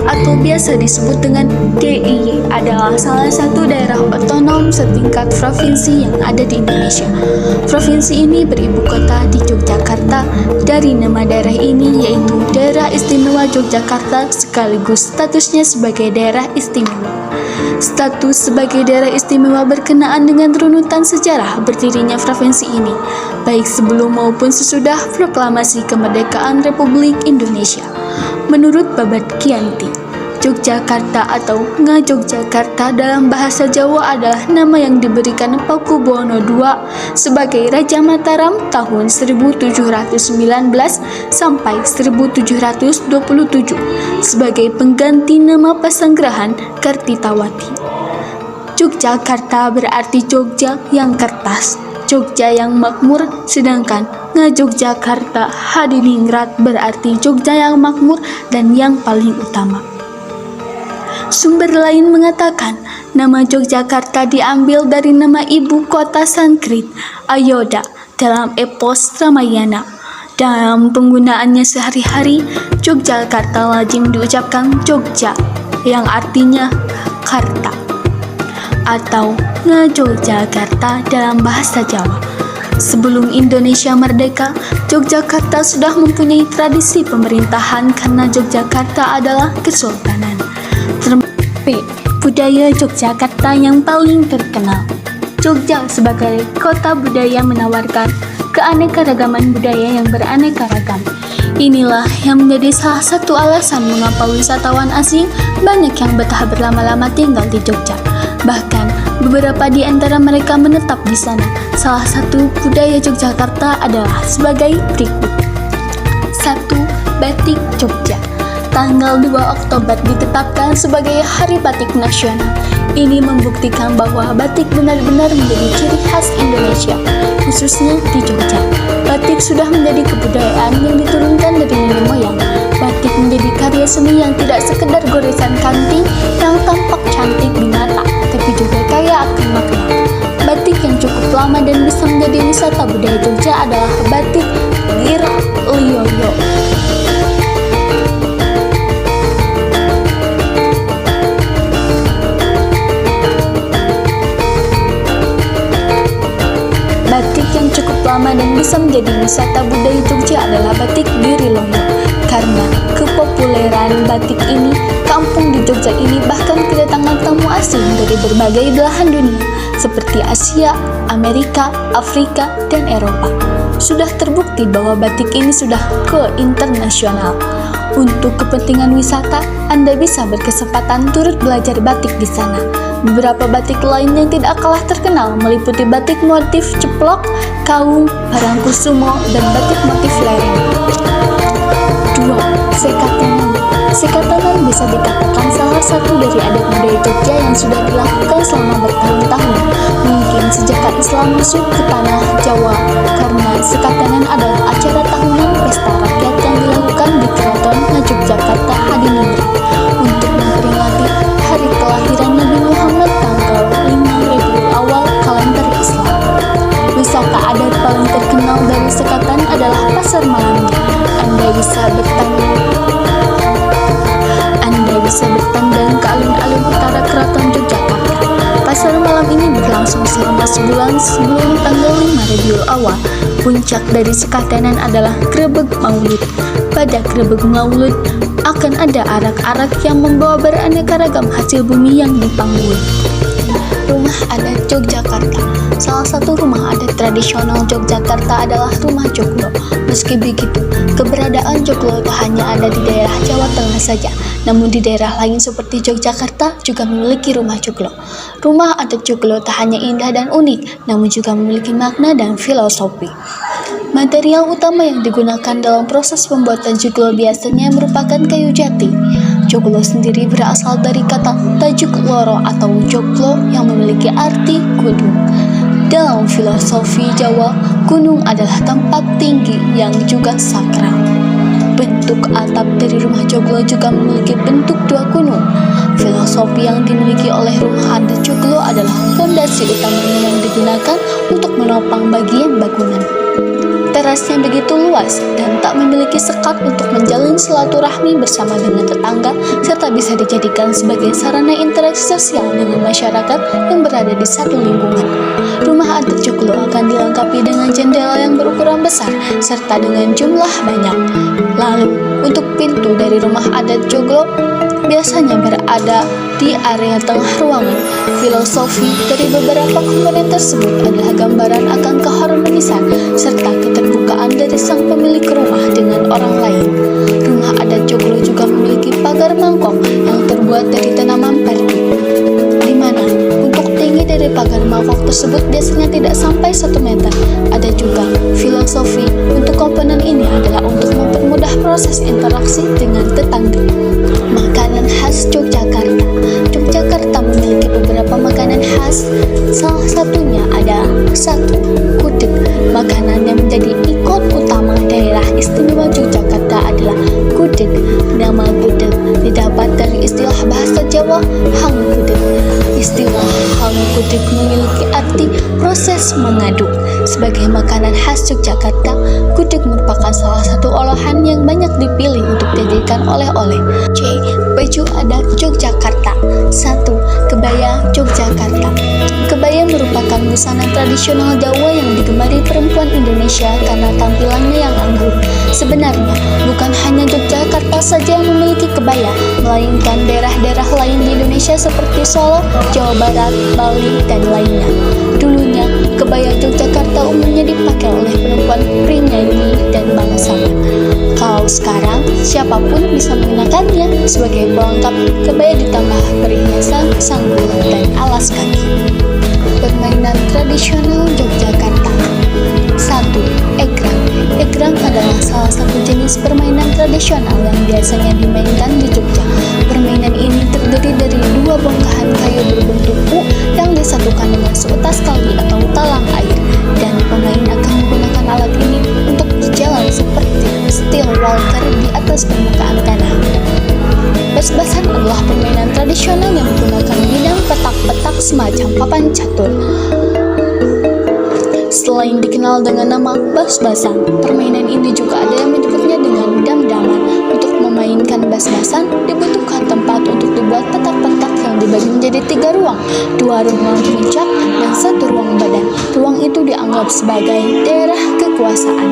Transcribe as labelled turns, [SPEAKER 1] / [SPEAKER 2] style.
[SPEAKER 1] atau biasa disebut dengan DIY adalah salah satu daerah otonom setingkat provinsi yang ada di Indonesia. Provinsi ini beribu kota di Yogyakarta. Dari nama daerah ini yaitu Daerah Istimewa Yogyakarta sekaligus statusnya sebagai daerah istimewa. Status sebagai daerah istimewa berkenaan dengan runutan sejarah berdirinya provinsi ini, baik sebelum maupun sesudah proklamasi kemerdekaan Republik Indonesia. Menurut Babat Kianti, Yogyakarta atau Ngayogyakarta dalam bahasa Jawa adalah nama yang diberikan Pakubuwono II sebagai Raja Mataram tahun 1719 sampai 1727 sebagai pengganti nama Pasanggerahan Kartitawati. Yogyakarta berarti Jogja yang kertas, Jogja yang makmur, sedangkan Ngayogyakarta Hadiningrat berarti Jogja yang makmur dan yang paling utama. Sumber lain mengatakan nama Yogyakarta diambil dari nama ibu kota Sanskrit, Ayodhya, dalam epos Ramayana. Dalam penggunaannya sehari-hari, Yogyakarta lazim diucapkan Jogja, yang artinya Karta, atau Ngayogyakarta dalam bahasa Jawa. Sebelum Indonesia merdeka, Yogyakarta sudah mempunyai tradisi pemerintahan karena Yogyakarta adalah kesultanan. Budaya Yogyakarta yang paling terkenal. Jogja sebagai kota budaya menawarkan keanekaragaman budaya yang beraneka ragam. Inilah yang menjadi salah satu alasan mengapa wisatawan asing banyak yang betah berlama-lama tinggal di Jogja. Bahkan beberapa di antara mereka menetap di sana. Salah satu budaya Yogyakarta adalah sebagai berikut. 1. Batik Jogja. Tanggal 2 Oktober ditetapkan sebagai Hari Batik Nasional. Ini membuktikan bahwa batik benar-benar menjadi ciri khas Indonesia, khususnya di Jogja. Batik sudah menjadi kebudayaan yang diturunkan dari nenek moyang. Batik menjadi karya seni yang tidak sekedar goresan kanting yang tampak cantik di mata, tapi juga kaya akan makna. Batik yang cukup lama dan bisa menjadi wisata budaya Jogja adalah batik Girlioyo. Batik yang cukup lama dan bisa menjadi wisata budaya Jogja adalah batik Girlioyo. Karena kepopuleran batik ini, kampung di Jogja ini bahkan kedatangan tamu asing dari berbagai belahan dunia seperti Asia, Amerika, Afrika, dan Eropa. Sudah terbukti bahwa batik ini sudah ke internasional. Untuk kepentingan wisata, Anda bisa berkesempatan turut belajar batik di sana. Beberapa batik lain yang tidak kalah terkenal meliputi batik motif ceplok, kaung, parangkusumo, dan batik motif lereng. 2. Sekatanan. Sekatanan bisa dikatakan salah satu dari adat budaya Jogja yang sudah dilakukan selama bertahun-tahun, mungkin sejak Islam masuk ke tanah Jawa, karena sekatanan adalah acara tahunan pesta rakyat yang dilakukan di Keraton Ngayogyakarta Hadiningrat untuk memperingati hari kelahiran Nabi Muhammad tanggal 5 Rabiul Awal kalender Islam. Wisata adat paling terkenal dari sekatan adalah pasar malamnya. Anda bisa bertandang ke alun-alun utara Keraton Yogyakarta. Pasar malam ini berlangsung selama sebulan sebelum tanggal 5 Rabiul Awal. Puncak dari sekatanan adalah Grebeg Maulud. Pada Grebeg Maulud akan ada arak-arak yang membawa beraneka ragam hasil bumi yang dipanggul. Rumah adat Yogyakarta. Salah satu rumah adat tradisional Yogyakarta adalah Rumah Joglo. Meski begitu, keberadaan Joglo tak hanya ada di daerah Jawa Tengah saja, namun di daerah lain seperti Yogyakarta juga memiliki rumah Joglo. Rumah adat Joglo tak hanya indah dan unik, namun juga memiliki makna dan filosofi. Material utama yang digunakan dalam proses pembuatan joglo biasanya merupakan kayu jati. Joglo sendiri berasal dari kata tajuk loro atau joglo yang memiliki arti gunung. Dalam filosofi Jawa, gunung adalah tempat tinggi yang juga sakral. Bentuk atap dari rumah joglo juga memiliki bentuk dua gunung. Filosofi yang dimiliki oleh rumah adat joglo adalah fondasi utamanya yang digunakan untuk menopang bagian bangunan. terasnya begitu luas dan tak memiliki sekat untuk menjalin silaturahmi bersama dengan tetangga, serta bisa dijadikan sebagai sarana interaksi sosial dengan masyarakat yang berada di satu lingkungan. Rumah adat joglo akan dilengkapi dengan jendela yang berukuran besar serta dengan jumlah banyak. Lalu, untuk pintu dari rumah adat joglo biasanya berada di area tengah ruangan. Filosofi dari beberapa komponen tersebut adalah gambaran akan keharmonisan serta keterbukaan dari sang pemilik rumah dengan orang lain. Rumah adat joglo juga memiliki pagar mangkok yang terbuat dari tanaman perdu, di mana untuk tinggi dari pagar mangkok tersebut biasanya tidak sampai 1 meter. Ada juga filosofi untuk komponen ini adalah untuk mempermudah proses interaksi dengan tetangga. Makanan khas Yogyakarta. Yogyakarta memiliki beberapa makanan khas. Salah satunya ada 1. Gudeg. Makanan yang menjadi ikon utama daerah istimewa Yogyakarta adalah gudeg. Nama gudeg didapat dari istilah bahasa Jawa hang gudeg. Istilah hang gudeg memiliki arti proses mengaduk. Sebagai makanan khas Yogyakarta, gudeg merupakan salah satu olahan yang banyak dipilih untuk dijadikan oleh-oleh. C. Baju adat Yogyakarta. 1. Kebaya Yogyakarta. Kebaya merupakan busana tradisional Jawa yang digemari perempuan Indonesia karena tampilannya yang anggun. Sebenarnya, bukan hanya Yogyakarta saja yang memiliki kebaya, melainkan daerah-daerah lain di Indonesia seperti Solo, Jawa Barat, Bali, dan lainnya. Dulunya, kebaya Yogyakarta umumnya dipakai oleh perempuan Prinyai dan bangsawan. Kalau sekarang, siapapun bisa menggunakannya. Sebagai pelengkap, kebaya ditambah perhiasan, sanggul, dan alas kaki. Permainan tradisional Yogyakarta. 1. Egrang. Egrang adalah salah satu jenis permainan tradisional yang biasanya dimainkan di Jogja. Permainan ini terdiri dari 2 bongkahan kayu berbentuk U yang disatukan dengan seutas tali atau talang air, dan pemain akan menggunakan alat ini untuk berjalan seperti steel walker di atas permukaan tanah. Bas-basan adalah permainan tradisional yang menggunakan bidang petak-petak semacam papan catur. Selain dikenal dengan nama bas-basan, permainan ini juga ada yang menyebutnya dengan dam-daman. Untuk memainkan bas-basan, dibutuhkan tempat untuk dibuat petak-petak yang dibagi menjadi 3 ruang, 2 ruang puncak dan 1 ruang badan. Ruang itu dianggap sebagai daerah kekuasaan.